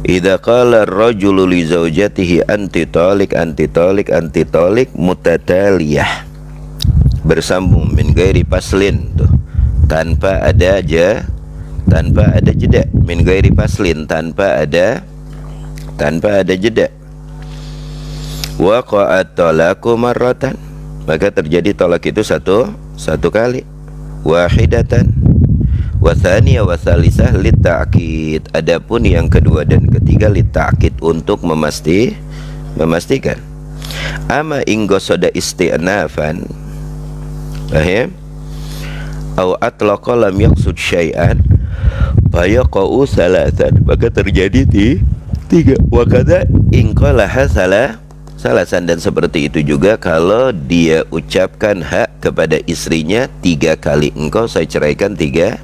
Idza qala ar-rajulu li zaujatihi anti talik anti talik anti talik mutataliyah, bersambung min ghairi paslin tuh, tanpa ada jeda, min ghairi paslin, tanpa ada jeda. Waqa'at talaqu marratan, maka terjadi talak itu satu kali. Wahidatan wa tsaniyah wa tsalisah litta'kid, adapun yang kedua dan ketiga litta'kid, untuk memastikan. Ama in qasada isti'nafan, paham? Au atlaqa lam yaqsud syai'an fayaqa'u salasan, maka terjadi tiga. Wa kadza in qalaha salasan, dan seperti itu juga kalau dia ucapkan hak kepada istrinya 3 kali, engkau saya ceraikan tiga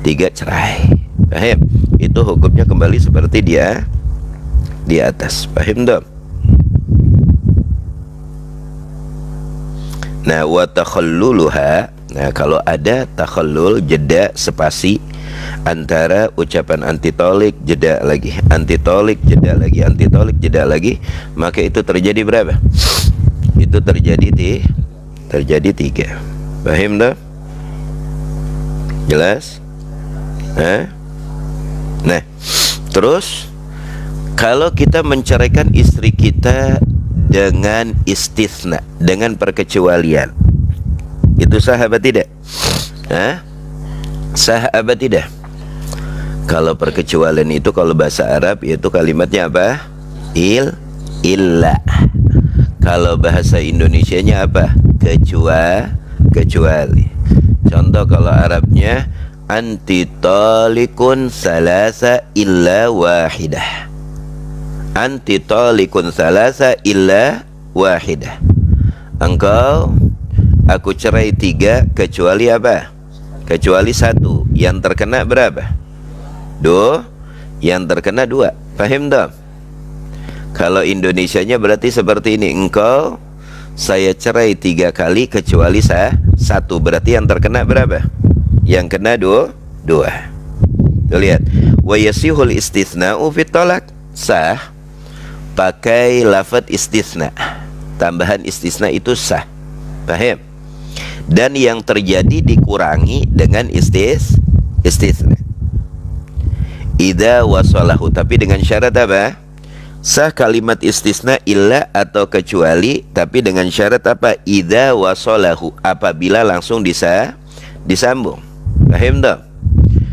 cerai. Paham? Itu hukumnya kembali seperti dia di atas. Paham dong? Nah, wa takhalluluha, nah kalau ada takhallul, jeda spasi antara ucapan antitolik jeda lagi, antitolik jeda lagi, antitolik jeda lagi, maka itu terjadi berapa? Itu terjadi 3. Paham dong? Jelas? Nah, terus kalau kita menceraikan istri kita dengan istisna, dengan perkecualian, itu sah apa tidak? Sah apa tidak? Kalau perkecualian itu kalau bahasa Arab yaitu kalimatnya apa? Illa. Kalau bahasa Indonesianya apa? Kecuali. Contoh kalau Arabnya anti talikun salasa illa wahidah. Anti talikun salasa illa wahidah. Engkau, aku cerai 3 kecuali apa? Kecuali 1. Yang terkena berapa? 2. Yang terkena 2. Paham tak? Kalau Indonesianya berarti seperti ini. Engkau, saya cerai 3 kali kecuali 1. Berarti yang terkena berapa? Yang kena 2. Tuh lihat. Wa yasihul istisna'u fit talaq, sah pakai lafaz istisna. Tambahan istisna itu sah. Paham? Dan yang terjadi dikurangi dengan istisna. Idza wasalahu, tapi dengan syarat apa? Sah kalimat istisna illa atau kecuali, tapi dengan syarat apa? Idza wasalahu, apabila langsung disambung. Paham tak?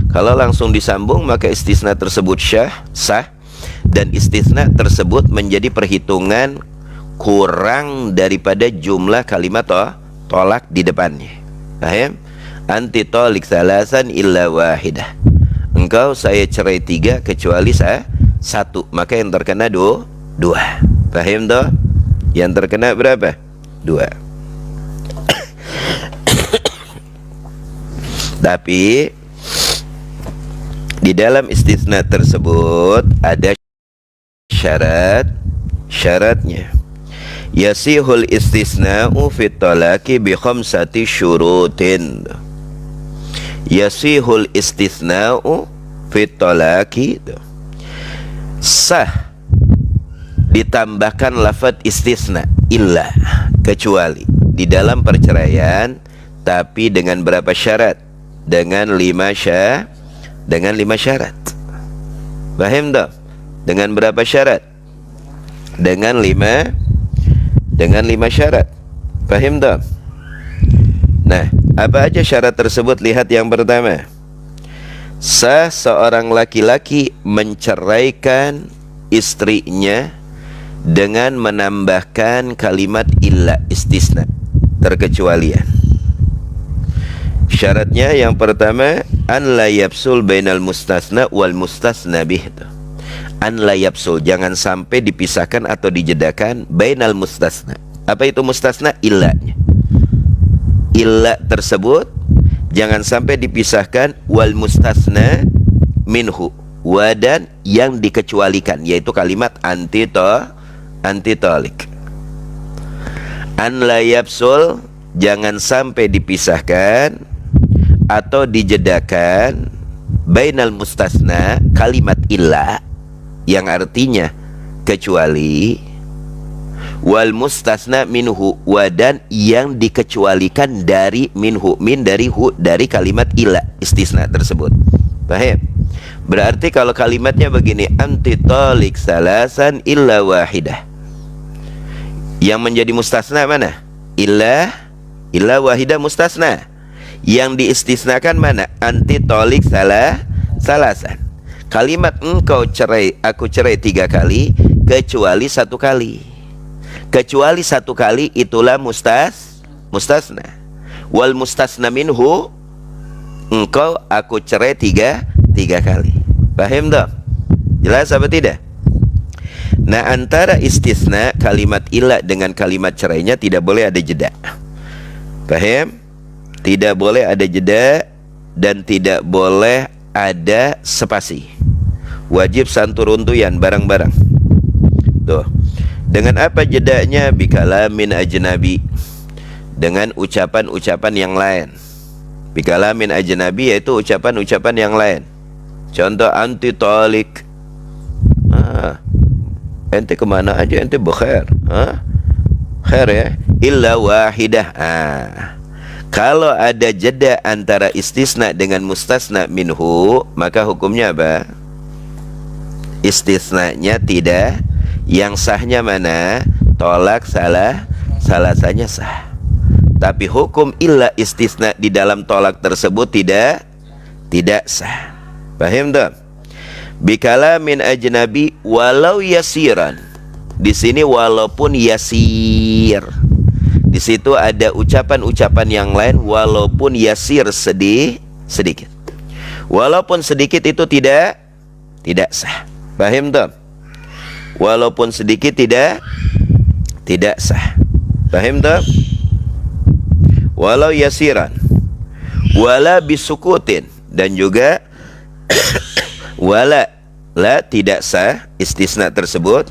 Kalau langsung disambung maka istisna tersebut sah, dan istisna tersebut menjadi perhitungan kurang daripada jumlah kalimat tolak di depannya. Paham? Anti talik salasan illa wahidah. Engkau saya cerai 3 kecuali 1, maka yang terkena 2. Paham tak? Yang terkena berapa? 2. Tapi di dalam istisna tersebut ada syaratnya. Yasihul istisna'u fit talaqi bi khamsati syurutin. Yasihul istisna'u fit talaqi, sah ditambahkan lafaz istisna illa, kecuali, di dalam perceraian, tapi dengan berapa syarat? Dengan 5 syarat. Paham tak? Dengan berapa syarat? Dengan 5 syarat. Paham tak? Nah, apa aja syarat tersebut? Lihat yang pertama. Sah seorang laki-laki menceraikan istrinya dengan menambahkan kalimat illa, istisna, terkecualian. Syaratnya yang pertama, an la yapsul bainal mustasna wal mustasna bih. An la yapsul, jangan sampai dipisahkan atau dijedakan bainal mustasna. Apa itu mustasna? Illanya. Illa tersebut jangan sampai dipisahkan wal mustasna minhu, dan yang dikecualikan, yaitu kalimat anti talik. An la yapsul, jangan sampai dipisahkan atau dijedakan bainal mustasna, kalimat illa, yang artinya kecuali, wal mustasna minhu, dan yang dikecualikan dari minhu, dari dari kalimat illa istisna tersebut. Paham? Berarti kalau kalimatnya begini, anti talik salasan illa wahidah, yang menjadi mustasna mana? Illa wahidah mustasna. Yang diistisnakan mana? Anti talik salasan. Kalimat engkau cerai, aku cerai 3 kali, kecuali 1 kali. Kecuali 1 kali itulah mustasna. Wal mustasna minhu, engkau aku cerai 3 kali. Paham tak? Jelas apa tidak? Nah, antara istisna kalimat illa dengan kalimat cerainya tidak boleh ada jeda. Paham? Tidak boleh ada jeda dan tidak boleh ada spasi. Wajib santuruntuyan barang-barang. Tuh. Dengan apa jedanya? Bikalamin ajnabi, dengan ucapan-ucapan yang lain. Bikalamin ajnabi yaitu ucapan-ucapan yang lain. Contoh anti talik. Ente kemana aja ente bekhair. Khair ya. Illa wahidah. Kalau ada jeda antara istisna dengan mustasna minhu, maka hukumnya apa? Istisnanya tidak, yang sahnya mana? Tolak salasanya sah. Tapi hukum illa istisna di dalam tolak tersebut tidak sah. Paham tak? Bikalamin ajnabi walau yasiran. Di sini walaupun yasir. Di situ ada ucapan-ucapan yang lain walaupun yasir sedikit. Walaupun sedikit itu tidak sah. Paham tak? Walaupun sedikit tidak sah. Paham tak? Walau yasiran, wala bisukutin, dan juga wala tidak sah istisna tersebut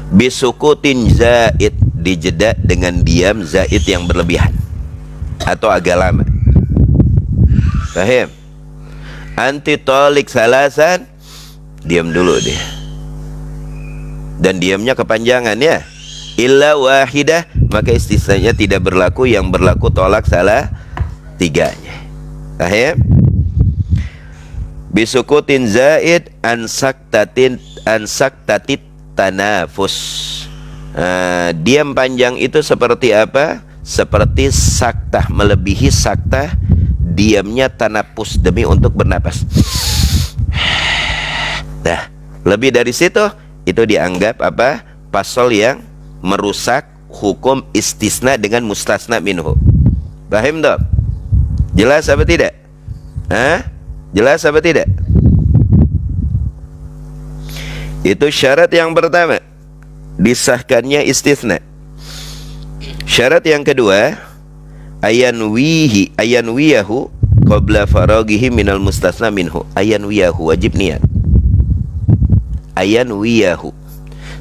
bisukutin zaid, dijeda dengan diam zaid yang berlebihan atau agak lama. Paham? Anti tolik salasan, diam dulu deh, dan diamnya kepanjangan ya. Illa wahidah, maka istisnanya tidak berlaku, yang berlaku tolak salah 3-nya. Paham? Bisukutin zaid ansaktatit tanafus. Diam panjang itu seperti apa? Seperti saktah, melebihi saktah, diamnya tanapus, demi untuk bernapas. Nah, lebih dari situ itu dianggap apa? Pasal yang merusak hukum istisna dengan mustasna minhu. Paham tak? Jelas apa tidak? Jelas apa tidak? Itu syarat yang pertama, disahkannya istisna. Syarat yang kedua, ayanwiyahu qabla faragihi minal mustasna minhu. Ayanwiyahu, wajib niat. Ayanwiyahu,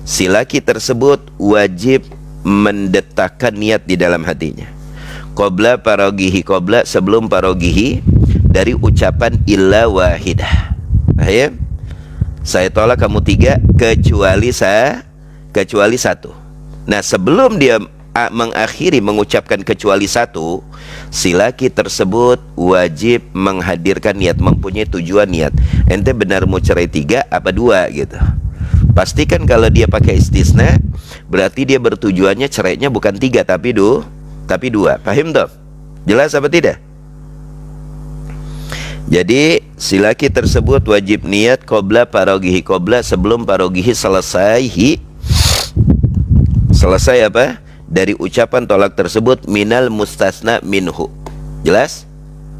si laki tersebut wajib mendetakkan niat di dalam hatinya. Qabla faragihi, qabla sebelum faragihi, dari ucapan illa wahidah. Paham? Saya tolak kamu 3 kecuali 1. Nah, sebelum dia mengakhiri mengucapkan kecuali 1, si laki tersebut wajib menghadirkan niat, mempunyai tujuan niat. Ente benar mau cerai 3 apa 2 gitu. Pastikan kalau dia pakai istisna, berarti dia bertujuannya cerainya bukan 3 tapi 2. Paham tak? Jelas apa tidak? Jadi si laki tersebut wajib niat qabla faragihi, qabla sebelum faragihi selesai apa? Dari ucapan tolak tersebut minal mustasna minhu. Jelas?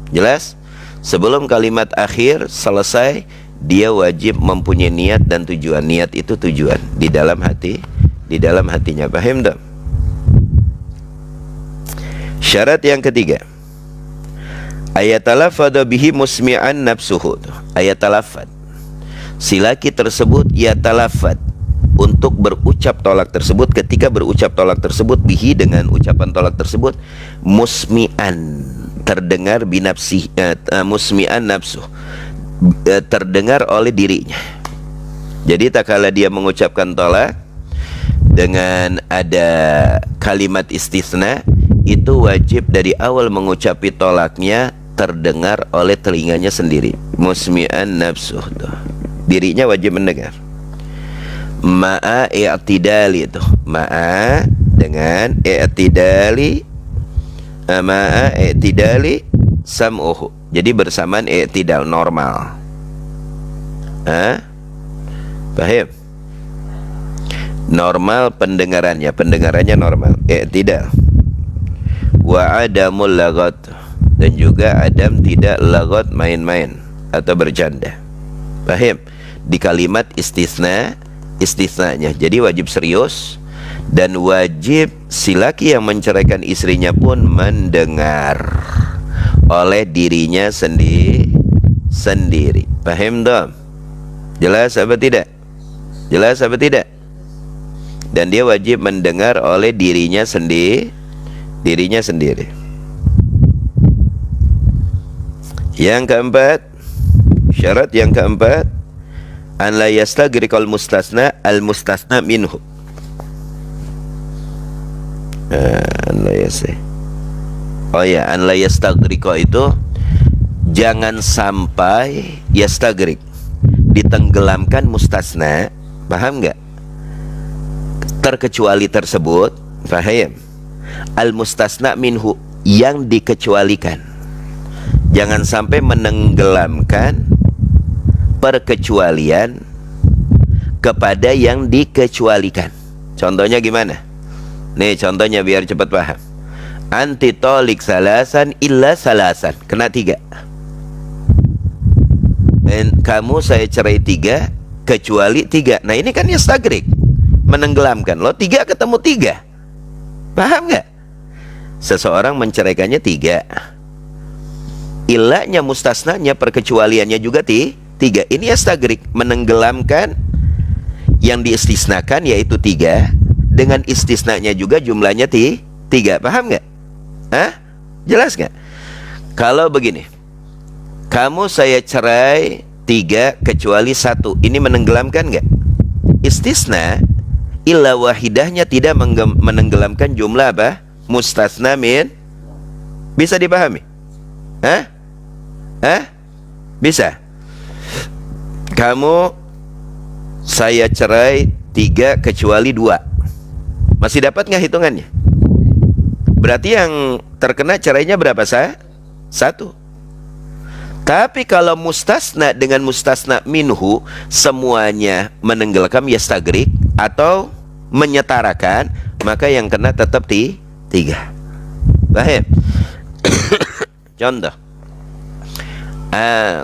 Jelas? Sebelum kalimat akhir selesai, dia wajib mempunyai niat dan tujuan. Niat itu tujuan di dalam hati, di dalam hatinya. Paham tak? Syarat yang ketiga, ayatalafadha bihi musmi'an nafsuhu. Ayatalafad, si laki tersebut yatalafad, untuk berucap tolak tersebut. Ketika berucap tolak tersebut bihi, dengan ucapan tolak tersebut, musmi'an, terdengar binafsi, musmi'an nafsuh, terdengar oleh dirinya. Jadi tak kala dia mengucapkan tolak dengan ada kalimat istisna, itu wajib dari awal mengucapi tolaknya terdengar oleh telinganya sendiri, musmi'an nafsuh, dirinya wajib mendengar. Ma'a i'tidali, itu ma'a dengan i'tidali, ma'a i'tidali sam'uhu, jadi bersamaan i'tidal, normal. Paham? Normal pendengarannya, pendengarannya normal, i'tidal. Wa adamul lagat, dan juga adam tidak lagat, main-main atau bercanda. Paham? Di kalimat istisna, istisnanya, jadi wajib serius, dan wajib si laki yang menceraikan istrinya pun mendengar oleh dirinya sendiri. Paham dong? Jelas apa tidak? Jelas apa tidak? Dan dia wajib mendengar oleh dirinya sendiri. Yang keempat, syarat yang keempat, an la yastagriqal mustasna al mustasna minhu. An la yastagriqa itu jangan sampai yastagriq, ditenggelamkan mustasna. Paham nggak? Terkecuali tersebut, paham? Al mustasna minhu, yang dikecualikan. Jangan sampai menenggelamkan perkecualian kepada yang dikecualikan. Contohnya gimana? Nih contohnya biar cepat paham. Anti tolik salasan illa salasan, kena 3. Dan kamu saya cerai 3 kecuali 3. Nah ini kan yastagrik, menenggelamkan. Lo 3 ketemu 3. Paham nggak? Seseorang menceraikannya 3. Ilahnya mustasnanya, perkecualiannya juga 3. Ini yastagrik, menenggelamkan yang diistisnakan yaitu 3, dengan istisnanya juga jumlahnya 3. Paham nggak? Jelas nggak? Kalau begini, kamu saya cerai 3 kecuali 1, ini menenggelamkan nggak? Istisna illa wahidahnya tidak menenggelamkan jumlah apa? Mustasna min. Bisa dipahami? Bisa? Kamu saya cerai 3 kecuali 2, masih dapat nggak hitungannya? Berarti yang terkena cerainya berapa, 1. Tapi kalau mustasna dengan mustasna minhu semuanya menenggelamkan yastagrik atau menyetarakan, maka yang kena tetap 3. Paham? Contoh,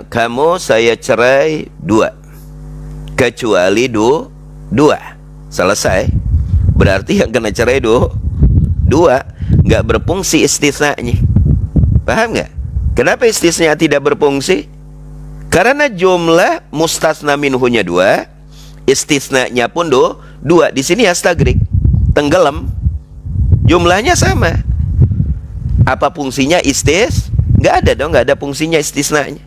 kamu saya cerai 2 kecuali 2. Selesai. Berarti yang kena cerai 2, nggak berfungsi istisnanya. Paham nggak? Kenapa istisna tidak berfungsi? Karena jumlah mustasna minhunya 2, istisnanya pun 2. Di sini yastagrik, tenggelam, jumlahnya sama. Apa fungsinya nggak ada dong, nggak ada fungsinya istisnanya.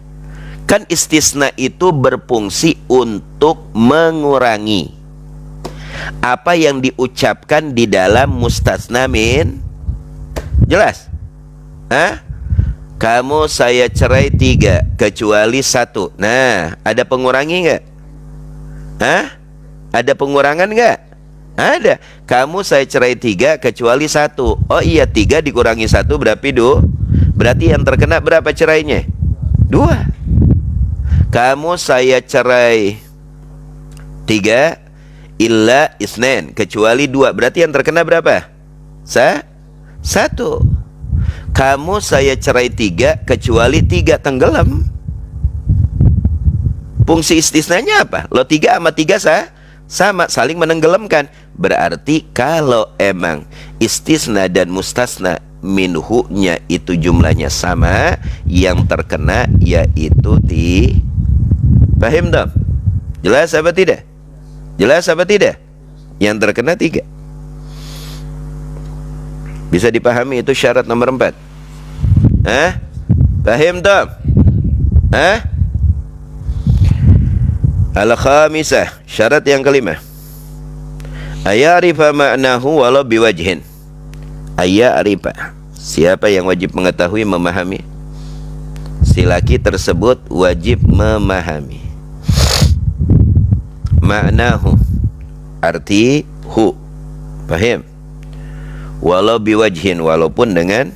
Kan istisna itu berfungsi untuk mengurangi apa yang diucapkan di dalam mustasna min. Jelas? Kamu saya cerai 3 kecuali 1. Nah, ada pengurangi nggak? Ada pengurangan nggak? Ada. Kamu saya cerai 3 kecuali 1. Oh iya, 3 dikurangi 1 berarti yang terkena berapa cerainya? 2. Kamu saya cerai 3 illa isnen, kecuali 2, berarti yang terkena berapa? 1. Kamu saya cerai 3 kecuali 3, tenggelam. Fungsi istisnanya apa? Lo 3 sama 3 sama, saling menenggelamkan. Berarti kalau emang istisna dan mustasna minhunya itu jumlahnya sama, yang terkena yaitu paham dong? Jelas apa tidak? Jelas apa tidak? Yang terkena 3. Bisa dipahami, itu syarat nomor 4. Paham dong? Al-khamisah, syarat yang kelima, ayarifa ma'nahu walau biwajhin. Ayarifa, siapa yang wajib mengetahui, memahami? Si laki tersebut wajib memahami ma'nahu, arti hu, paham? Walau biwajhin, walaupun dengan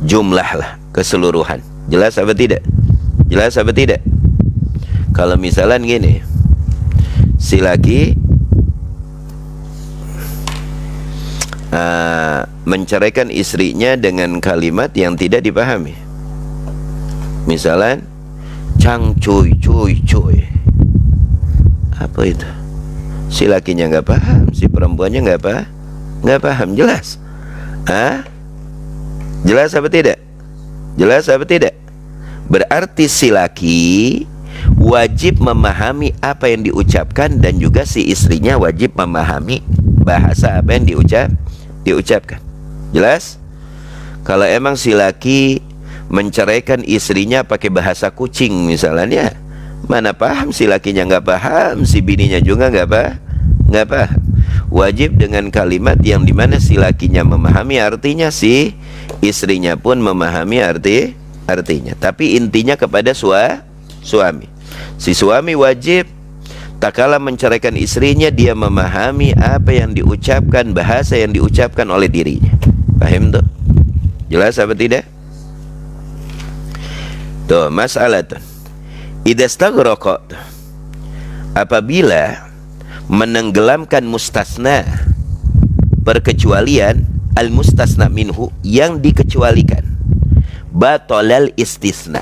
jumlah lah, keseluruhan. Jelas apa tidak? Jelas apa tidak? Kalau misalnya gini, si laki menceraikan istrinya dengan kalimat yang tidak dipahami. Misalnya, cang cuy cuy cuy, apa itu? Si lakinya nggak paham, si perempuannya nggak paham. Jelas? Jelas apa tidak? Jelas apa tidak? Berarti si laki wajib memahami apa yang diucapkan, dan juga si istrinya wajib memahami bahasa apa yang diucapkan. Jelas? Kalau emang si laki menceraikan istrinya pakai bahasa kucing misalnya, mana paham, si lakinya nggak paham, si bininya juga nggak paham. Wajib dengan kalimat yang dimana si lakinya memahami artinya, si istrinya pun memahami artinya. Tapi intinya kepada suami. Si suami wajib tak kala menceraikan istrinya, dia memahami apa yang diucapkan, bahasa yang diucapkan oleh dirinya. Paham tuh? Jelas apa tidak? Tuh, masalah tuh. Idza staghraqa, apabila menenggelamkan mustasna, perkecualian, al mustasna minhu, yang dikecualikan, batalal istisna,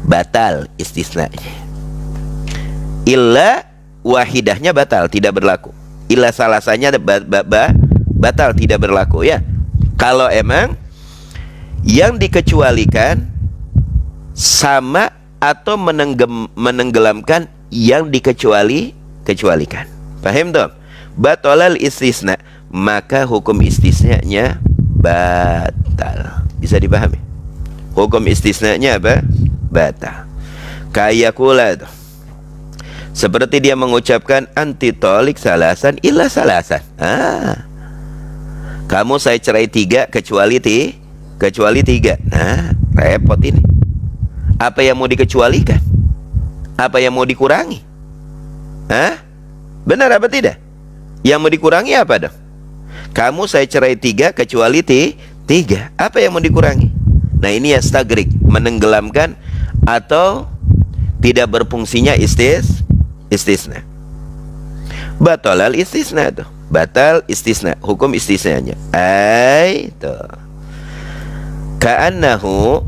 batal istisnanya. Illa wahidahnya batal, tidak berlaku. Illa salasanya batal, tidak berlaku, ya. Kalau emang yang dikecualikan sama atau menenggelamkan yang dikecualikan. Paham tuh? Batalal istisna, maka hukum istisnanya batal. Bisa dipahami? Hukum istisnanya apa? Batal. Kayak kula tuh, seperti dia mengucapkan anti tolik salasan illa salasan. Kamu saya cerai 3 kecuali 3. Nah, repot ini. Apa yang mau dikecualikan? Apa yang mau dikurangi? Benar apa tidak? Yang mau dikurangi apa dong? Kamu saya cerai 3 kecuali 3. Apa yang mau dikurangi? Nah, ini ya stagrik, menenggelamkan atau tidak berfungsinya istisna. Batalal istisna tuh, batal istisna, hukum istisnanya. Tuh. Ka'annahu,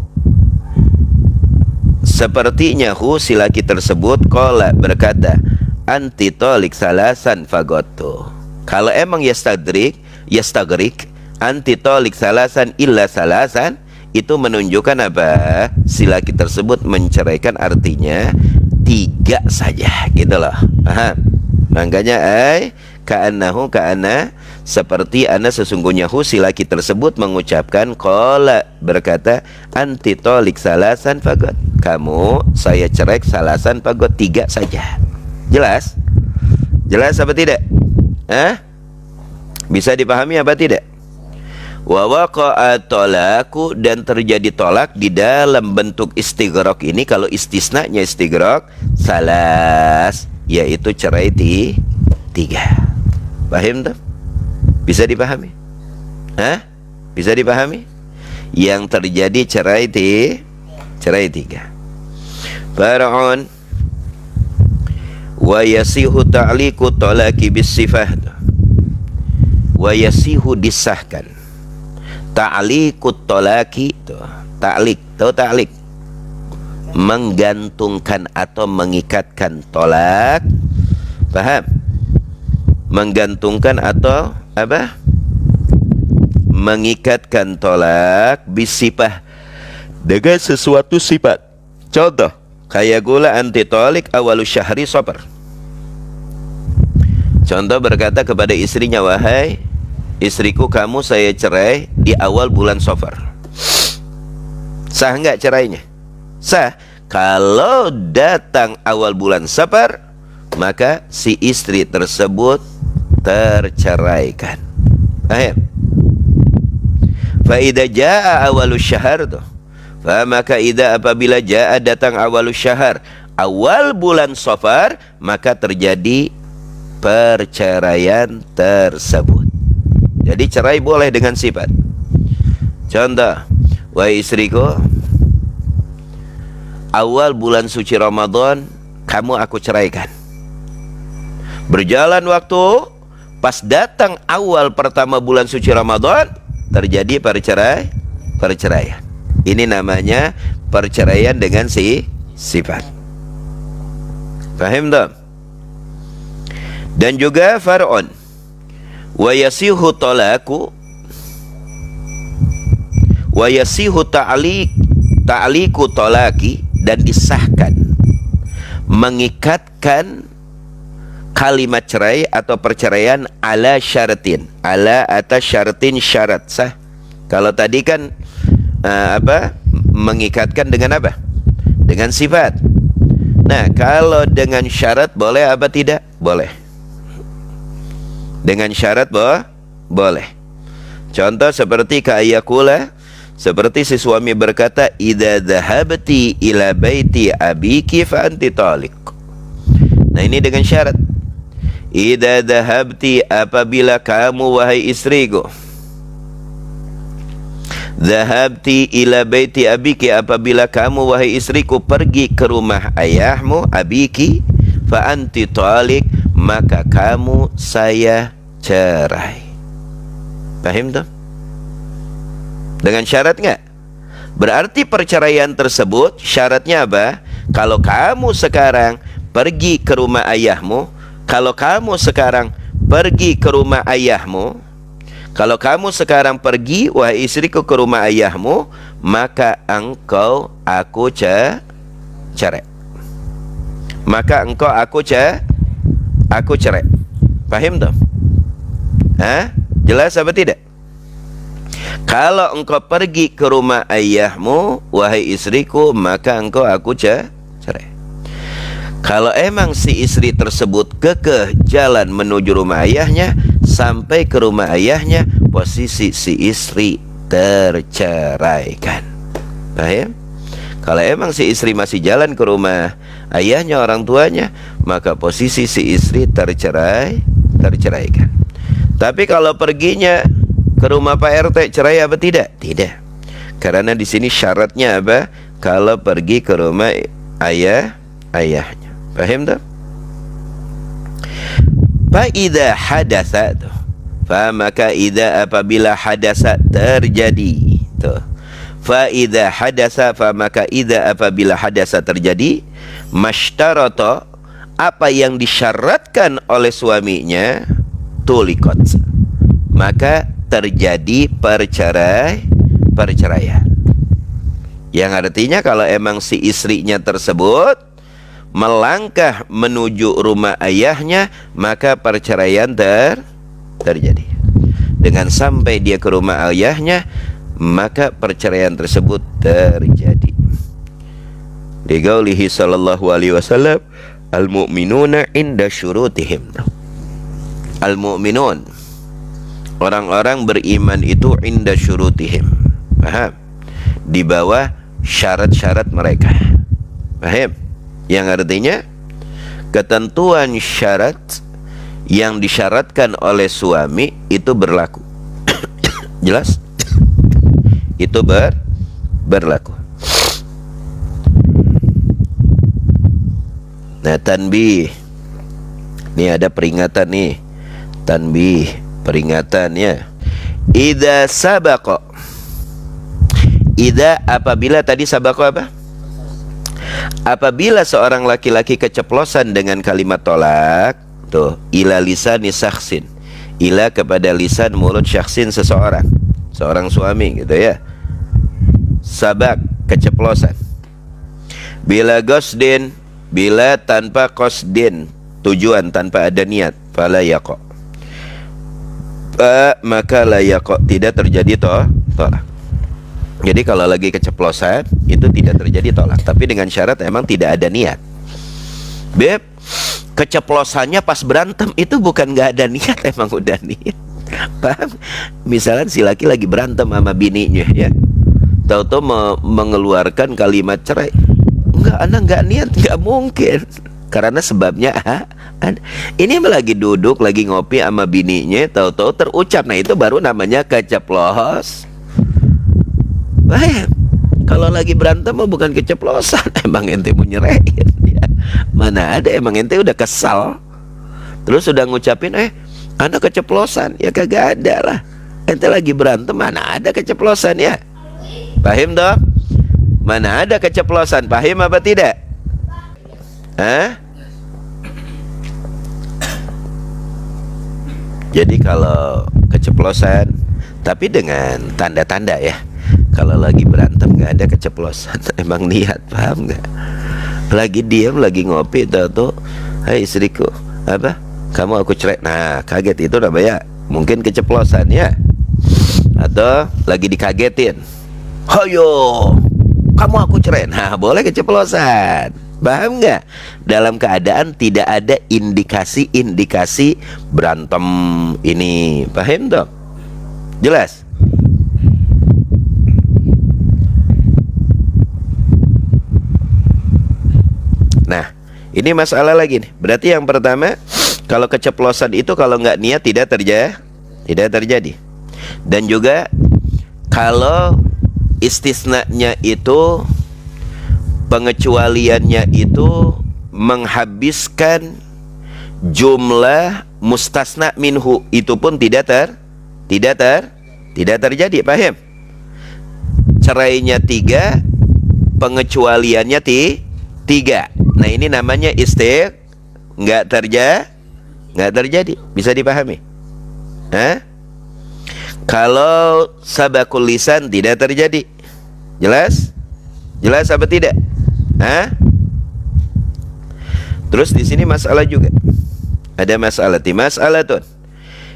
sepertinya si laki tersebut qala, berkata, anti tolik salasan fagotu. Kalau emang yastagrik, anti tolik salasan illa salasan, itu menunjukkan apa? Si laki tersebut menceraikan artinya 3 saja, gitu loh. Paham? Makanya ka'annahu, ka'anna, seperti ana sesungguhnya si laki tersebut mengucapkan qala, berkata, anti tolik salasan fagot, kamu saya cerai salasan fagot, 3 saja. Jelas? Jelas apa tidak? Bisa dipahami apa tidak? Wa waqa'a talaku, dan terjadi tolak di dalam bentuk istighraq ini. Kalau istisnanya istighraq salas, yaitu cerai 3. Paham tuh? Bisa dipahami? Bisa dipahami? Yang terjadi cerai 3. Far'un wa yasihu ta'liqu talaqi bis sifah. Wa yasihu, disahkan, ta'liqut talaqi, ta'liq, tahu ta'liq? Menggantungkan atau mengikatkan tolak. Paham? Menggantungkan atau apa? Mengikatkan tolak bisifah, dengan sesuatu sifat. Contoh, kayak gula anti tolik awalu syahri soper. Contoh, berkata kepada istrinya, wahai istriku, kamu saya cerai di awal bulan Safar. Sah enggak cerainya? Sah. kalau datang awal bulan Safar, maka si istri tersebut terceraikan. Paham? Fa idza jaa awalus syahr tuh. Fa maka idza apabila jaa datang awalus syahr, awal bulan Safar, maka terjadi perceraian tersebut. Jadi cerai boleh dengan sifat. Contoh, wahai istriku, awal bulan suci Ramadan kamu aku ceraikan. Berjalan waktu, pas datang awal pertama bulan suci Ramadan, terjadi perceraian. Ini namanya perceraian dengan sifat. Paham tak? Dan juga far'un wa yasihu talaku wa yasihu ta'liqu talaki, dan disahkan mengikatkan kalimat cerai atau perceraian ala syaratin, ala atas syaratin, syarat sah. Kalau tadi kan mengikatkan dengan apa? Dengan sifat. Nah, kalau dengan syarat boleh apa tidak? Boleh. Dengan syarat boleh. Contoh seperti ka'ayakula, seperti si suami berkata, idza dhahabti ila baiti abiki fa anti taliq. Nah, ini dengan syarat. Idza dhahabti, apabila kamu wahai istriku, dhahabti ila baiti abiki, apabila kamu wahai istriku pergi ke rumah ayahmu, abiki, fa anti taliq, maka kamu saya cerai. Paham tuh? Dengan syarat enggak? Berarti perceraian tersebut syaratnya apa? Kalau kamu sekarang pergi ke rumah ayahmu, kalau kamu sekarang pergi ke rumah ayahmu, kalau kamu sekarang pergi wahai istriku ke rumah ayahmu, maka engkau aku cerai. Maka engkau aku cerai. Paham tuh? Hah? Jelas apa tidak? Kalau engkau pergi ke rumah ayahmu, wahai istriku, maka engkau aku cerai. Kalau emang si istri tersebut kekeh jalan menuju rumah ayahnya, sampai ke rumah ayahnya, posisi si istri terceraikan. Paham? Kalau emang si istri masih jalan ke rumah ayahnya, orang tuanya, maka posisi si istri terceraikan. Tapi kalau perginya ke rumah Pak RT, cerai apa tidak? Tidak. Karena di sini syaratnya apa? Kalau pergi ke rumah ayahnya. Paham tak? Fa idza hadatsa, fa maka idza apabila hadasa terjadi, tuh. Fa idza hadasa, fa maka idza apabila hadasa terjadi, masytarata, apa yang disyaratkan oleh suaminya, tulikot, maka terjadi perceraian. Yang artinya kalau emang si istrinya tersebut melangkah menuju rumah ayahnya, maka perceraian terjadi. Dengan sampai dia ke rumah ayahnya, maka perceraian tersebut terjadi. Liqaulihi sallallahu alaihi wasallam, al-mu'minuna inda syurutihim. Al-mu'minun, orang-orang beriman itu inda syurutihim. Paham? Di bawah syarat-syarat mereka. Paham? Yang artinya ketentuan syarat yang disyaratkan oleh suami itu berlaku. Jelas? Itu berlaku. Nah, tanbih. Ini ada peringatan nih. Tanbih, peringatannya. Idza sabaqa. Idza apabila tadi sabaqa apa? Apabila seorang laki-laki keceplosan dengan kalimat tolak, tuh, ila lisani syakhsin, ila kepada lisan mulut syakhsin seseorang, seorang suami gitu ya. Sabak, keceplosan. Bila qasdin, bila tanpa qasdin, tujuan tanpa ada niat, fala yaqa, maka la yaqa, tidak terjadi tolak. Jadi kalau lagi keceplosan itu tidak terjadi tolak, tapi dengan syarat emang tidak ada niat. Beb, keceplosannya pas berantem itu bukan nggak ada niat, emang udah niat. Paham? Misalnya si laki lagi berantem sama bininya, ya, tahu-tahu mengeluarkan kalimat cerai. Enggak, anak nggak niat, nggak mungkin. Karena sebabnya ini lagi duduk, lagi ngopi sama bininya, tahu-tahu terucap. Nah itu baru namanya keceplos. Kalau lagi berantem mah bukan keceplosan. Emang ente mau nyerahin ya. Mana ada, emang ente udah kesal terus udah ngucapin anak keceplosan. Ya kagak ada lah. Ente lagi berantem, mana ada keceplosan ya. Paham dong? Mana ada keceplosan, paham apa tidak? Jadi kalau keceplosan, tapi dengan tanda-tanda ya. Kalau lagi berantem nggak ada keceplosan, emang niat, paham nggak? Lagi diam, lagi ngopi, tahu-tahu, hai istriku, apa? Kamu aku cerai. Nah, kaget itu namanya mungkin keceplosan ya. Atau lagi dikagetin, hoyo, kamu aku cerai. Nah, boleh keceplosan. Paham nggak? Dalam keadaan tidak ada indikasi-indikasi berantem ini. Paham dong? Jelas? Nah, ini masalah lagi nih. Berarti yang pertama, kalau keceplosan itu kalau nggak niat tidak terjadi. Dan juga kalau istisnanya itu, pengecualiannya itu menghabiskan jumlah mustasna minhu, itu pun tidak terjadi. Paham? Cerainya 3, pengecualiannya 3. Nah ini namanya nggak terjadi. Bisa dipahami? Kalau sabakul lisan tidak terjadi. Jelas? Jelas apa tidak? Terus di sini masalah juga. Ada masalah tuh.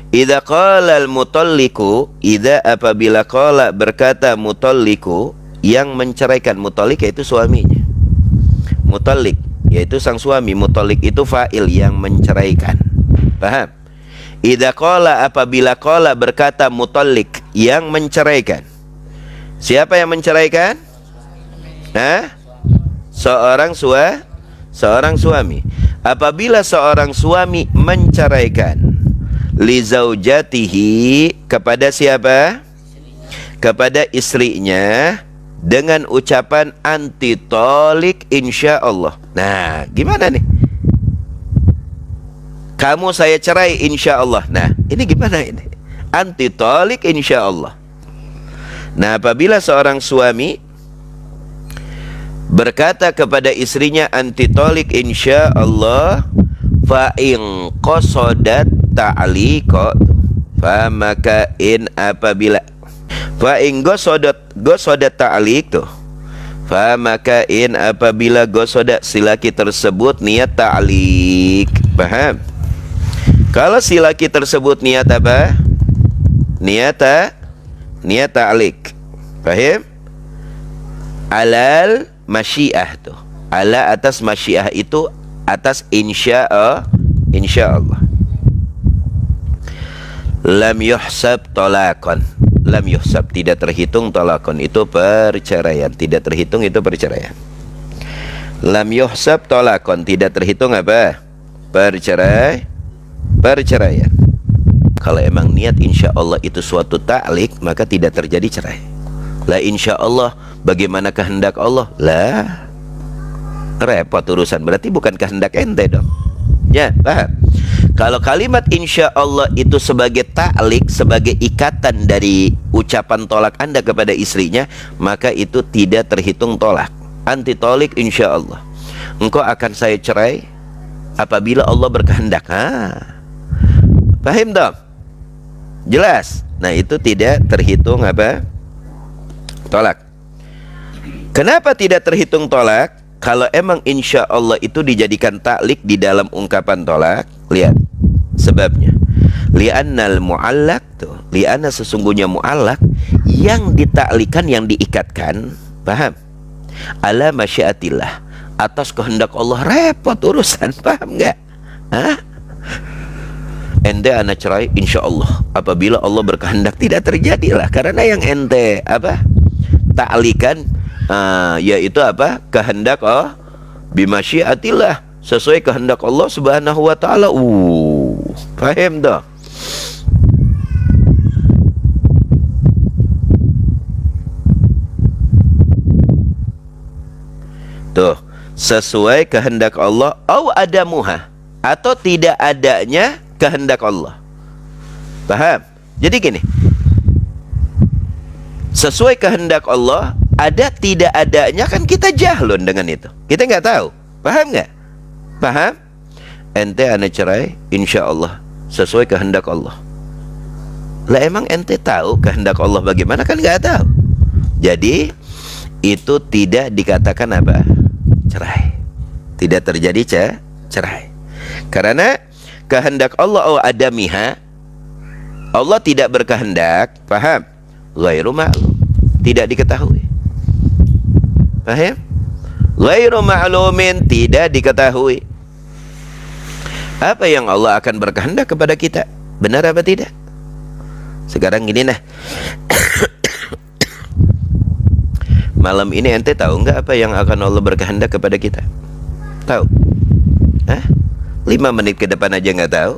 Idza qala al-mutalliqu, apabila qala berkata mutalliqu, yang menceraikan, mutalliq yaitu suaminya. Mutalliq yaitu sang suami, mutalliq itu fa'il yang menceraikan. Paham? Idza qala, apabila qala berkata mutalliq yang menceraikan. Siapa yang menceraikan? Seorang suami. Apabila seorang suami menceraikan li zaujatihi, kepada siapa? Kepada istrinya, dengan ucapan anti tolik insyaallah. Nah, gimana nih? Kamu saya cerai insyaallah. Nah, ini gimana ini? Anti tolik insyaallah. Nah, apabila seorang suami berkata kepada istrinya anti tolik insyaallah, fa in qasadat ta'liqa, fa maka in apabila fa in gosodat ta'liq tuh, fa maka in apabila gosodat si laki tersebut niat ta'liq. Paham? Kalau si laki tersebut niat apa? Niat ta'liq. Paham? Alal masyiah tuh, ala atas masyiah itu atas insyaallah. Lam yuhsab talaqan, lam yuhsab tidak terhitung talaqan, itu perceraian, tidak terhitung itu perceraian. Lam yuhsab talaqan, tidak terhitung apa? Perceraian. Kalau emang niat insyaallah itu suatu ta'liq, maka tidak terjadi cerai. La insyaallah, bagaimana kehendak Allah? Lah, repot urusan, berarti bukan kehendak ente dong. Ya, paham? Kalau kalimat insyaallah itu sebagai ta'liq, sebagai ikatan dari ucapan tolak Anda kepada istrinya, maka itu tidak terhitung tolak. Anti tolik insyaallah. Engkau akan saya cerai apabila Allah berkehendak. Paham dong? Jelas? Nah, itu tidak terhitung apa? Tolak. Kenapa tidak terhitung tolak? Kalau emang insya Allah itu dijadikan ta'liq di dalam ungkapan tolak, lihat sebabnya. Li'annal mu'allaq tuh, li'anna sesungguhnya mu'allaq Yang ditaklikan, yang diikatkan, paham? Ala masyiatillah, atas kehendak Allah, repot urusan, paham nggak? Hah? Ente anak cerai, insya Allah apabila Allah berkehendak tidak terjadilah, karena yang ente apa taklikan yaitu apa kehendak bimasyiatillah, sesuai kehendak Allah subhanahu wa ta'ala. Paham dah? Tuh, sesuai kehendak Allah, au adamuha, atau tidak adanya kehendak Allah. Paham? Jadi gini, sesuai kehendak Allah, ada tidak adanya, kan kita jahlun dengan itu, kita nggak tahu. Paham nggak? Paham? Ente anak cerai, insya Allah sesuai kehendak Allah. Lah emang ente tahu kehendak Allah bagaimana? Kan nggak tahu. Jadi itu tidak dikatakan apa? Cerai. Tidak terjadi cerai. Karena kehendak Allah adamiha, Allah tidak berkehendak, paham? Ghairu ma'lum, tidak diketahui. Paham? Ghairu ma'lumin, tidak diketahui. Apa yang Allah akan berkehendak kepada kita, benar apa tidak? Sekarang gini nah. Malam ini ente tahu nggak apa yang akan Allah berkehendak kepada kita? Tahu? Hah? 5 menit ke depan aja nggak tahu?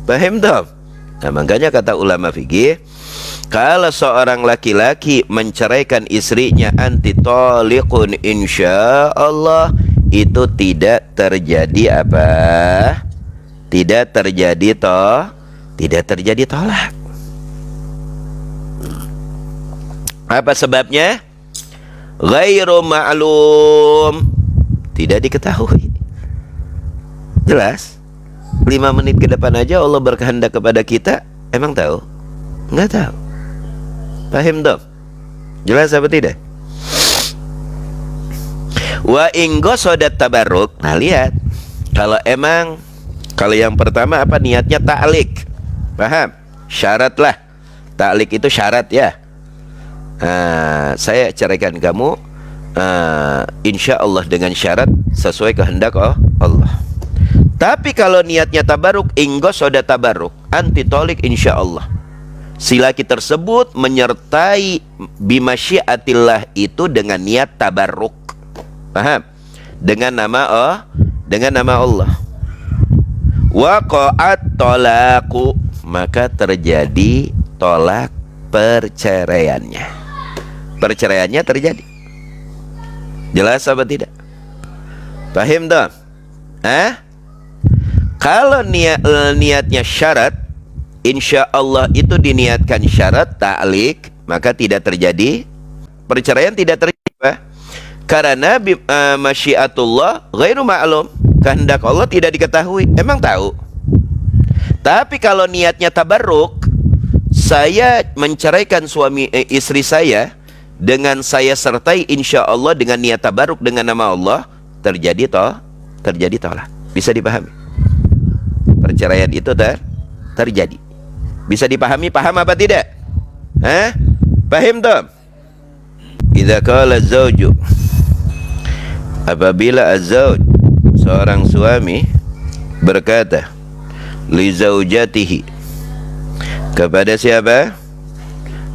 Paham dong? Nah makanya kata ulama fikih, kalau seorang laki-laki menceraikan istrinya anti toliqun, insya Allah itu tidak terjadi apa? Tidak terjadi tidak terjadi tolak. Apa sebabnya? Ghairu ma'lum, tidak diketahui. Jelas? 5 menit ke depan aja Allah berkehendak kepada kita, emang tahu? Nggak tahu. Paham dong? Jelas apa tidak? Wa inggo sodat tabarruk. Nah lihat, kalau yang pertama apa niatnya ta'lik, paham? Syarat lah, ta'lik itu syarat ya. Saya ceraikan kamu, insya Allah dengan syarat sesuai kehendak Allah. Tapi kalau niatnya tabarruk, inggo sodat tabarruk, anti tolik insya Allah, si laki tersebut menyertai bimasyiatillah itu dengan niat tabarruk, paham? Dengan nama Allah. Waqa'at tolaku, maka terjadi tolak perceraiannya. Perceraiannya terjadi. Jelas apa tidak? Paham dong? Kalau niatnya syarat, insya Allah itu diniatkan syarat ta'lik, maka tidak terjadi perceraian, tidak terjadi. Karena masyiatullah ghairu ma'lum, kehendak Allah tidak diketahui. Emang tahu? Tapi kalau niatnya tabarruk, saya menceraikan istri saya dengan saya sertai insya Allah dengan niat tabarruk dengan nama Allah, terjadi tolak. Bisa dipahami? Perceraian itu terjadi. Bisa dipahami? Paham apa tidak? Paham toh? Idza qala az-zawju, apabila az-zawj, seorang suami berkata li zaujatihi, kepada siapa?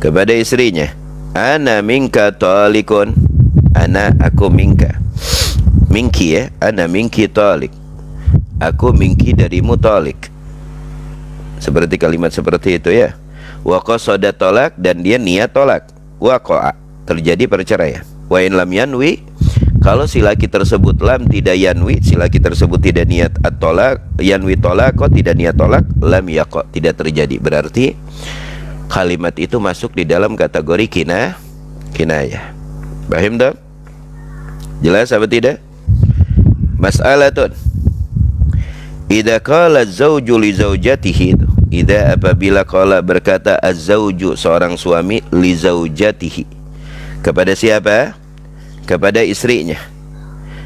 Kepada istrinya, ana minka talikun, aku minka, minki ya, ana minki talik, aku minki darimu talik. Seperti kalimat seperti itu ya. Wa qasada tolak, dan dia niat tolak. Waqa'a, terjadi perceraian. Wa in lam yanwi, kalau si laki tersebut tidak yanwi, si laki tersebut tidak niat at-tolak, yanwi tolak, kok tidak niat tolak, lam yaqa, tidak terjadi. Berarti kalimat itu masuk di dalam kategori kinayah. Paham tak? Jelas apa tidak? Mas'alatun, idza qala az-zawju li zaujatihi, idza apabila qala berkata az-zawju, seorang suami, li zaujatihi, kepada siapa? Kepada istrinya,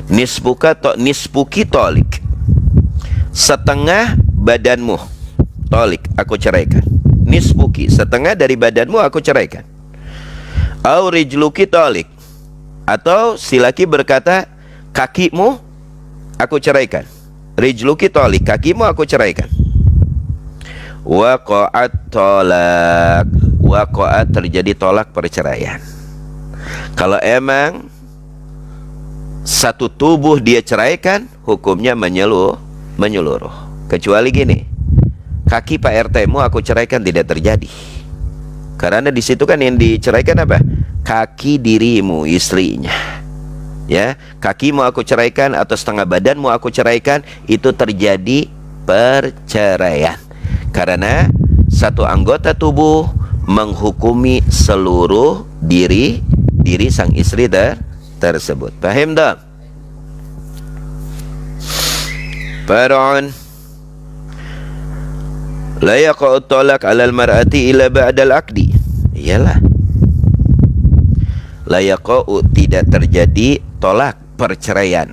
nispuki tolik, setengah badanmu tolik, aku ceraikan. Nispuki, setengah dari badanmu aku ceraikan. Au rijluki talik, atau si laki berkata, kakimu aku ceraikan. Rijluki talik, kakimu aku ceraikan. Waqa'at tolak, waqa'at terjadi tolak perceraian. Kalau emang satu tubuh dia ceraikan, hukumnya menyeluruh. Kecuali gini, kaki Pak RT mu aku ceraikan, tidak terjadi. Karena di situ kan yang diceraikan apa? Kaki dirimu, istrinya. Ya, kakimu aku ceraikan atau setengah badanmu aku ceraikan, itu terjadi perceraian. Karena satu anggota tubuh menghukumi seluruh diri sang istri tersebut. Paham tak? Far'un la yaqa'u talaq 'ala al-mar'ati illa ba'da al-'aqdi. Iyalah. La yaqa'u, tidak terjadi tolak perceraian.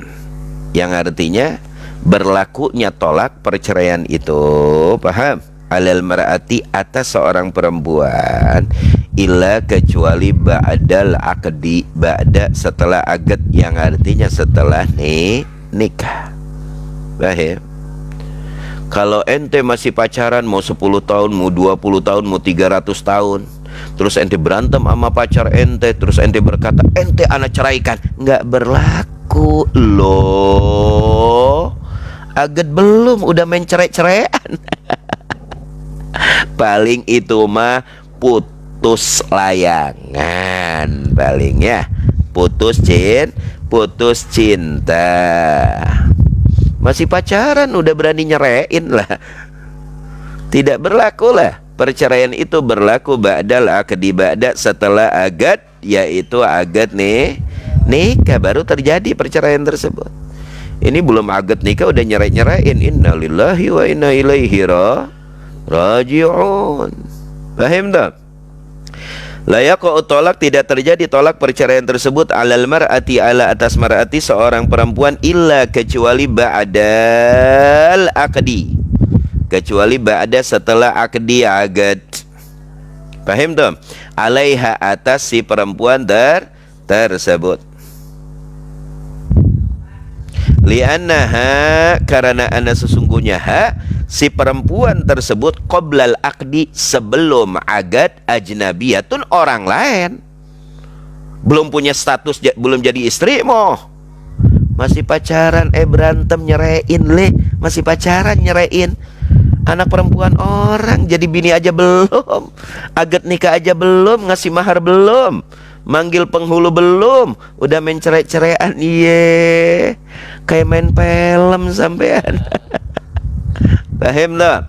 Yang artinya berlakunya tolak perceraian itu, paham? 'Alal mar'ati, atas seorang perempuan, illa kecuali ba'dal 'aqdi, ba'da setelah akad, yang artinya setelah nikah. Paham? Kalau ente masih pacaran, mau 10 tahun, mau 20 tahun, mau 300 tahun, terus ente berantem sama pacar ente, terus ente berkata, ente anak ceraikan, nggak berlaku loh. Agak belum, udah main cerai-ceraian. Paling itu mah putus layangan, paling ya, putus cinta. Masih pacaran udah berani nyerein lah, tidak berlaku lah. Perceraian itu berlaku ba'dal akdi, ba'da setelah agad, yaitu agad nikah, baru terjadi perceraian tersebut. Ini belum agad nikah udah nyerai-nyerain. Innalillahi wa inna ilaihi raji'un. Paham tak? La yaqa'u tolak, tidak terjadi tolak perceraian tersebut, alal mar'ati, ala atas mar'ati seorang perempuan, illa kecuali ba'dal akdi, kecuali ba'da setelah akdi, agad. Paham tak? Alaiha, atas si perempuan tersebut. Li'annaha, karena anna sesungguhnya si perempuan tersebut, qoblal akdi, sebelum agad, ajnabiyatun, orang lain, belum punya status, belum jadi istrimu, masih pacaran, berantem nyerein masih pacaran nyerein. Anak perempuan orang, jadi bini aja belum, agad nikah aja belum, ngasih mahar belum, manggil penghulu belum, udah main cerai-ceraian. Iye, kayak main film sampean. Paham tak?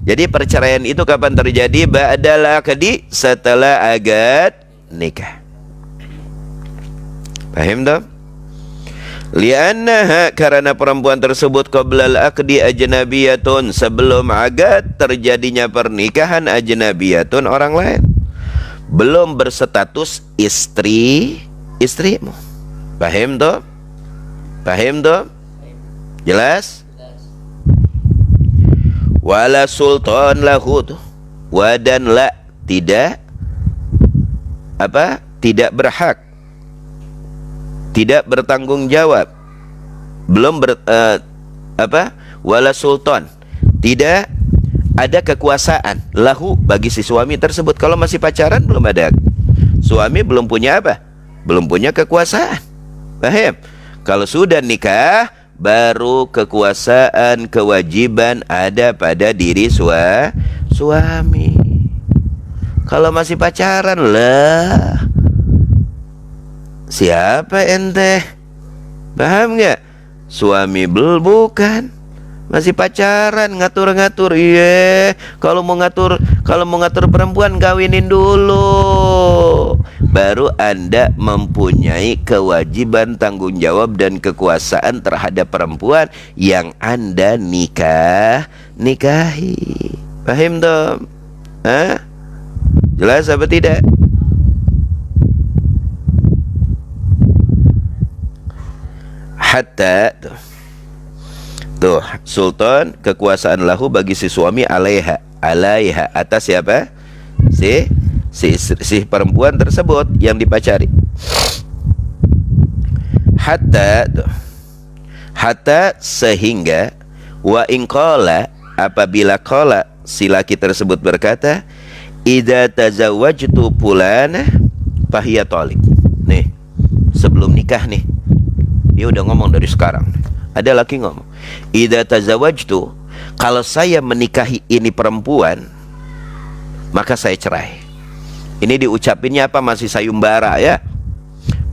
Jadi perceraian itu kapan terjadi? Ba'dal akdi, setelah agad nikah. Paham tak? Li'annaha, karena perempuan tersebut, qoblal akdi ajnabiyatun, sebelum agad terjadinya pernikahan, ajnabiyatun, orang lain, belum berstatus istrimu. Paham tak? Paham tak? Jelas? Wala sultan lahu, wa dan la, tidak apa? Tidak berhak, tidak bertanggung jawab, belum wala sultan, tidak ada kekuasaan, lahu, bagi si suami tersebut. Kalau masih pacaran belum ada suami, belum punya apa? Belum punya kekuasaan. Paham? Kalau sudah nikah, baru kekuasaan, kewajiban ada pada diri suami. Kalau masih pacaran lah, siapa ente? Paham nggak? Suami bukan, masih pacaran, ngatur-ngatur. Iya, kalau mau ngatur perempuan, kawinin dulu, baru Anda mempunyai kewajiban, tanggung jawab, dan kekuasaan terhadap perempuan yang Anda nikahi. Paham dong? Hah? Jelas apa tidak? Hatta tuh sultan, kekuasaan lahu bagi si suami, alaiha, atas siapa? Si si perempuan tersebut yang dipacari. Hatta sehingga wa inqala apabila qala si laki tersebut berkata, idza tazawwajtu fulana fahiya thalik. Nih, sebelum nikah nih, dia udah ngomong dari sekarang. Ada laki ngomong, idza tazawwajtu, kalau saya menikahi ini perempuan, maka saya cerai. Ini diucapinnya apa? Masih sayembara ya.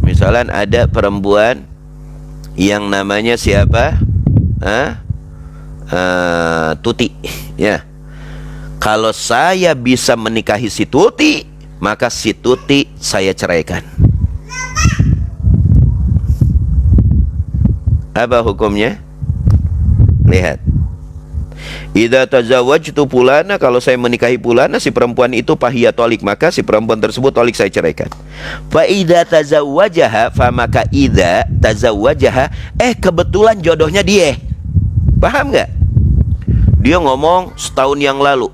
Misalnya ada perempuan yang namanya siapa? Tuti ya. Kalau saya bisa menikahi si Tuti, maka si Tuti saya ceraikan. Apa hukumnya? Lihat. Idza tazawwajtu fulana, kalau saya menikahi fulana, si perempuan itu fahiya thalik, maka si perempuan tersebut thalik, saya ceraikan. Fa idza tazawwajaha, fa maka idza tazawwajaha, kebetulan jodohnya dia. Paham nggak? Dia ngomong setahun yang lalu,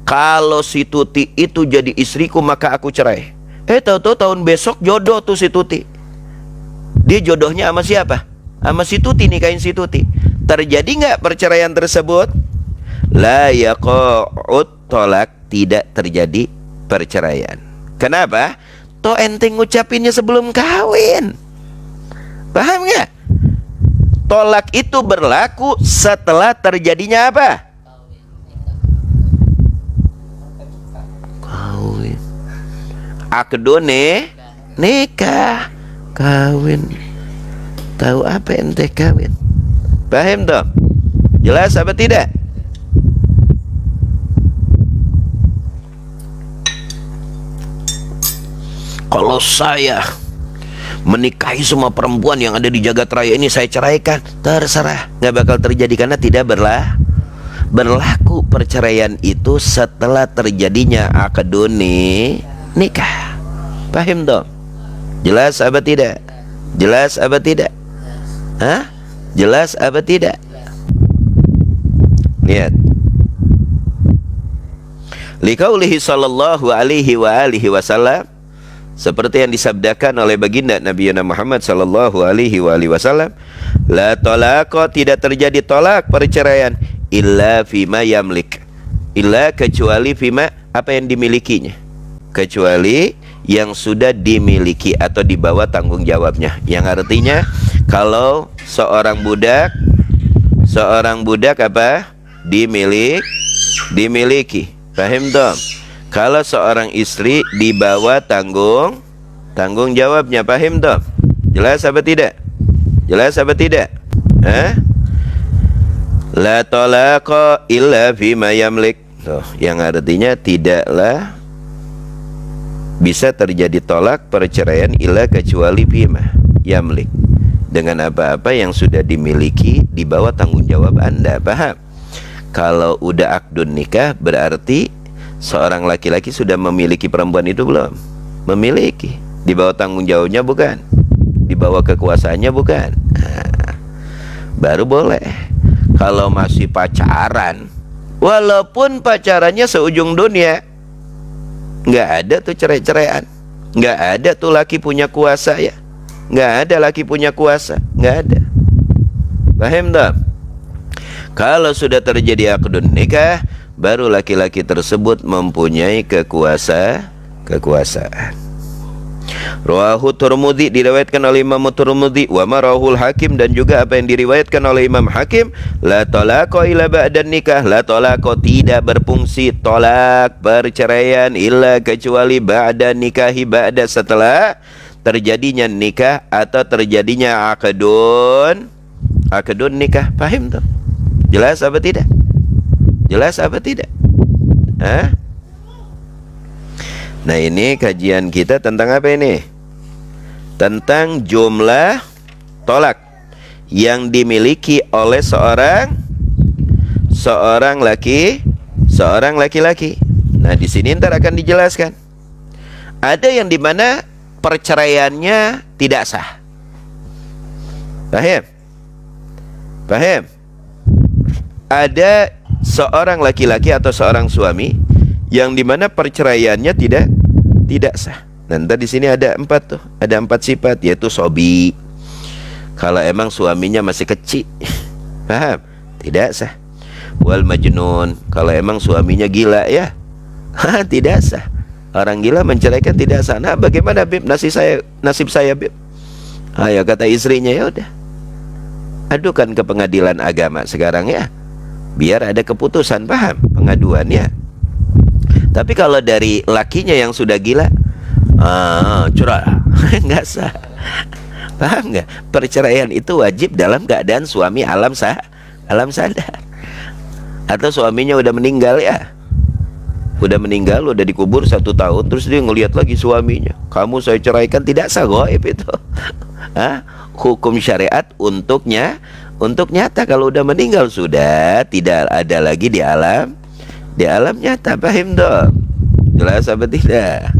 kalau si Tuti itu jadi istriku maka aku cerai. Tahu-tahu tahun besok jodoh tuh si Tuti. Dia jodohnya sama siapa? Sama si Tuti, nikahin si Tuti. Terjadi nggak perceraian tersebut? La yaqa'ut tolak, tidak terjadi perceraian. Kenapa? Toh ente ngucapinnya sebelum kawin. Paham nggak? Tolak itu berlaku setelah terjadinya apa? Kawin. Akdone nikah, kawin. Tahu apa ente kawin? Paham toh? Jelas apa tidak? Kalau saya menikahi semua perempuan yang ada di jagat raya ini, saya ceraikan, terserah, nggak bakal terjadi karena tidak berlaku perceraian itu setelah terjadinya akadun nikah. Paham toh? Jelas apa tidak? Jelas apa tidak? Jelas apa tidak? Lihat. Liqaulihi sallallahu alaihi wa alihi wasallam, seperti yang disabdakan oleh baginda Nabi Muhammad sallallahu alaihi wa alihi wasallam, la talaqa, tidak terjadi tolak perceraian illa fima yamlik, illa kecuali fima, apa yang dimilikinya, kecuali yang sudah dimiliki atau dibawa tanggung jawabnya. Yang artinya kalau seorang budak apa? Dimiliki. Paham dong? Kalau seorang istri dibawa tanggung jawabnya. Paham dong? Jelas apa tidak? Jelas apa tidak? La talaqa illa fima yamlik. Tuh, yang artinya tidaklah bisa terjadi tolak perceraian illa kecuali fima yamlik, dengan apa-apa yang sudah dimiliki di bawah tanggung jawab Anda. Paham? Kalau udah akdun nikah berarti seorang laki-laki sudah memiliki perempuan itu belum? Memiliki. Di bawah tanggung jawabnya bukan? Di bawah kekuasaannya bukan? Baru boleh. Kalau masih pacaran, walaupun pacarannya seujung dunia, nggak ada tuh cerai-ceraian, nggak ada tuh laki punya kuasa ya, nggak ada laki punya kuasa, nggak ada. Paham tak? Kalau sudah terjadi akdun nikah, baru laki-laki tersebut mempunyai kekuasaan. Rawahu Tirmidzi, diriwayatkan oleh Imam Tirmidzi, wa marahul Hakim, dan juga apa yang diriwayatkan oleh Imam Hakim, la talaqa illa ba'da nikah, la talaqa, tidak berfungsi tolak perceraian illa kecuali ba'da nikahi, ba'da setelah terjadinya nikah atau terjadinya akdun nikah. Paham tuh? Jelas apa tidak? Jelas apa tidak? Nah, ini kajian kita tentang apa ini? Tentang jumlah tolak yang dimiliki oleh seorang laki-laki. Nah, di sini ntar akan dijelaskan. Ada yang dimana perceraiannya tidak sah. Paham? Ada seorang laki-laki atau seorang suami yang dimana perceraiannya tidak sah. Nanti di sini ada 4 tuh, ada 4 sifat, yaitu sobi, kalau emang suaminya masih kecil, paham? Tidak sah. Wal majnun, kalau emang suaminya gila ya, tidak sah. Orang gila menceraikan tidak sah. Nah, bagaimana Bib, nasib saya Bib? Ayo, kata istrinya, ya udah, adukan ke pengadilan agama sekarang ya, biar ada keputusan, paham? Pengaduannya. Tapi kalau dari lakinya yang sudah gila, cerai, nggak sah. Paham nggak? Perceraian itu wajib dalam keadaan suami alam sadar, atau suaminya udah meninggal ya, udah meninggal, udah dikubur 1 tahun, terus dia ngelihat lagi suaminya, kamu saya ceraikan, tidak sah, goib itu. Hukum syariat untuk nyata. Kalau udah meninggal sudah tidak ada lagi di alam nyata. Paham dong? Jelas apa tidak?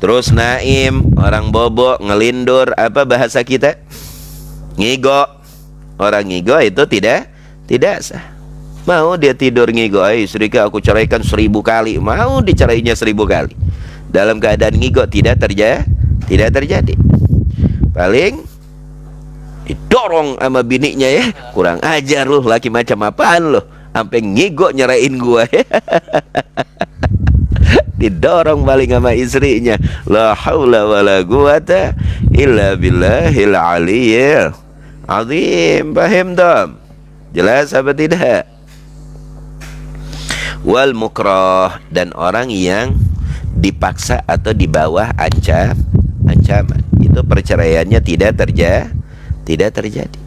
Terus naim, orang bobo, ngelindur, apa bahasa kita? Ngigo. Orang ngigo itu tidak sah. Mau dia tidur ngigo, istriku aku ceraikan 1000 kali, mau dicerainya 1000 kali, dalam keadaan ngigo tidak terjadi. Paling didorong sama bininya, ya kurang ajar lu, laki macam apaan lu, sampai ngigo nyerain gua. Didorong paling sama istrinya. La haula wala quwata illa billahil aliyyil azim. Paham dong? Jelas apa tidak? Wal mukrah, dan orang yang dipaksa atau di bawah ancaman, itu perceraiannya tidak terjadi.